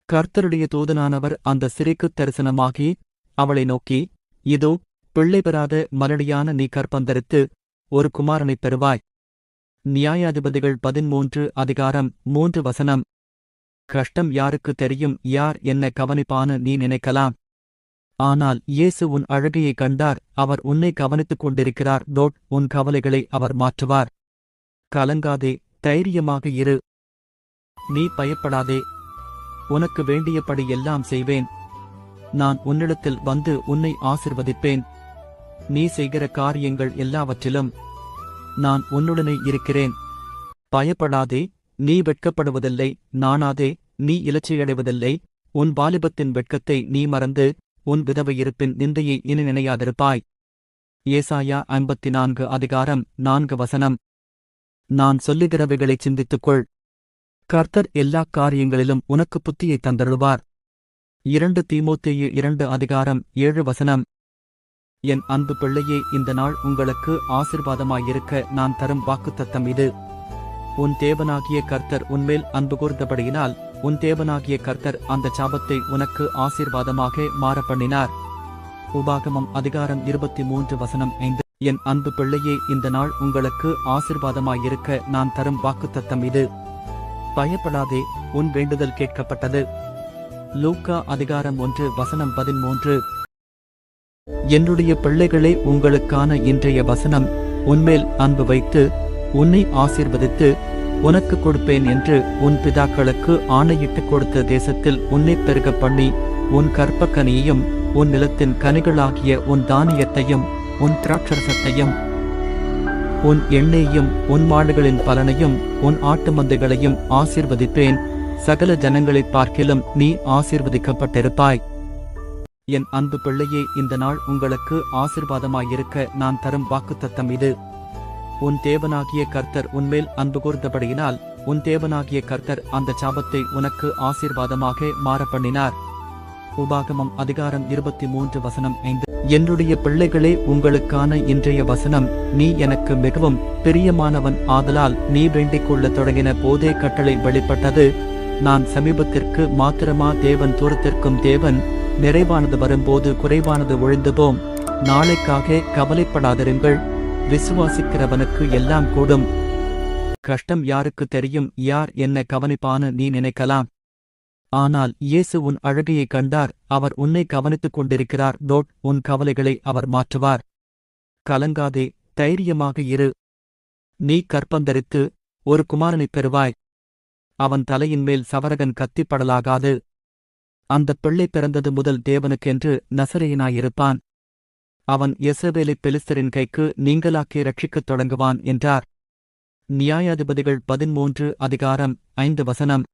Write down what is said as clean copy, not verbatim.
கர்த்தருடைய தூதனானவர் அந்த ஸ்திரீக்குத் தரிசனமாகி அவளை நோக்கி, இதோ, பிள்ளை பெறாத மலடியான நீ கர்ப்பந்தரித்து ஒரு குமாரனைப் பெறுவாய். நியாயாதிபதிகள் 13 அதிகாரம் 3 வசனம். கஷ்டம் யாருக்கு தெரியும், யார் என்ன கவனிப்பான்னு நீ நினைக்கலாம். ஆனால் இயேசு உன் அழகையைக் கண்டார், அவர் உன்னை கவனித்துக் கொண்டிருக்கிறார். உன் கவலைகளை அவர் மாற்றுவார். கலங்காதே, தைரியமாக இரு. நீ பயப்படாதே. உனக்கு வேண்டியபடி எல்லாம் செய்வேன். நான் உன்னிடத்தில் வந்து உன்னை ஆசிர்வதிப்பேன். நீ செய்கிற காரியங்கள் எல்லாவற்றிலும் நான் உன்னுடனே இருக்கிறேன். பயப்படாதே, நீ வெட்கப்படுவதில்லை. நாணாதே, நீ இலச்சையடைவதில்லை. உன் வாலிபத்தின் வெட்கத்தை நீ மறந்து உன் விதவையிருப்பின் நிந்தையை இனி நினையாதிருப்பாய். ஏசாயா 54 அதிகாரம் 4 வசனம். நான் சொல்லுகிறவைகளைச் சிந்தித்துக்கொள். கர்த்தர் எல்லாக் காரியங்களிலும் உனக்கு புத்தியை தந்தருள்வார். 2 தீமோத்தேயு 2 அதிகாரம் 7 வசனம். என் அன்பு பிள்ளையே, இந்த நாள் உங்களுக்கு ஆசீர்வாதமாயிருக்க நான் தரும் வாக்குத்தத்தம் இது. உன் தேவனாகிய கர்த்தர் உன்மேல் அன்பு கூர்ந்தபடியினால் உன் தேவனாகிய கர்த்தர் அந்த சாபத்தை உனக்கு ஆசீர்வாதமாக மாறப்பண்ணினார். உபாகமம் அதிகாரம் 23 வசனம் 5. என் அன்பு பிள்ளையே, இந்த நாள் உங்களுக்கு ஆசீர்வாதமாயிருக்க நான் தரும் வாக்குத்தத்தம் இது. பயப்படாதே, உன் வேண்டுதல் கேட்கப்பட்டது. லூக்கா அதிகாரம் 1 வசனம் 13. என்னுடைய பிள்ளைகளே, உங்களுக்கான இன்றைய வசனம், உன்மேல் அன்பு வைத்து உன்னை ஆசீர்வதித்து உனக்கு கொடுப்பேன் என்று உன் பிதாக்களுக்கு ஆணையிட்டுக் கொடுத்த தேசத்தில் உன்னை பெருகப் பண்ணி உன் கற்பக்கனியையும் உன் நிலத்தின் கனிகளாகிய உன் தானியத்தையும் உன் திராட்சரசத்தையும் உன் எண்ணெயையும் உன் மாடுகளின் பலனையும் உன் ஆட்டு மந்தைகளையும் ஆசீர்வதிப்பேன். சகல ஜனங்களைப் பார்க்கிலும் நீ ஆசீர்வதிக்கப்பட்டிருப்பாய். என் அன்பு பிள்ளையே, இந்த நாள் உங்களுக்கு ஆசீர்வாதமாயிருக்க நான் தரும் வாக்குத்தத்தம் இது. உன் தேவனாகிய கர்த்தர் உன்மேல் அன்பு கூர்ந்தபடியினால் உன் தேவனாகிய கர்த்தர் அந்த சாபத்தை உனக்கு ஆசீர்வாதமாக மாறப்பண்ணினார். உபாகமம் அதிகாரம் 23 வசனம் 5. என்னுடைய பிள்ளைகளே, உங்களுக்கான இன்றைய வசனம், நீ எனக்கு மிகவும் பிரியமானவன் ஆதலால் நீ வேண்டிக் கொள்ளத் தொடங்கின போதே கட்டளை வெளிப்பட்டது. நான் சமீபத்திற்கு மாத்திரமா தேவன், தூரத்திற்கும் தேவன். நிறைவானது வரும்போது குறைவானது ஒழிந்து போம். நாளைக்காக கவலைப்படாதிருங்கள். விசுவாசிக்கிறவனுக்கு எல்லாம் கூடும். கஷ்டம் யாருக்கு தெரியும், யார் என்ன கவனிப்பான்னு நீ நினைக்கலாம். ஆனால் இயேசு உன் அழகையைக் கண்டார், அவர் உன்னை கவனித்துக் கொண்டிருக்கிறார். உன் கவலைகளை அவர் மாற்றுவார். கலங்காதே, தைரியமாக இரு. நீ கர்ப்பந்தரித்து ஒரு குமாரனைப் பெறுவாய். அவன் தலையின் மேல் சவரகன் கத்திப்படலாகாது. அந்தப் பிள்ளை பிறந்தது முதல் தேவனுக்கென்று நசரேயனாயிருப்பான். அவன் யெசபேலைப் பெலிஸ்தரின் கைக்கு நீங்கலாக்கி ரட்சிக்கத் தொடங்குவான் என்றார். நியாயாதிபதிகள் 13 அதிகாரம் 5 வசனம்.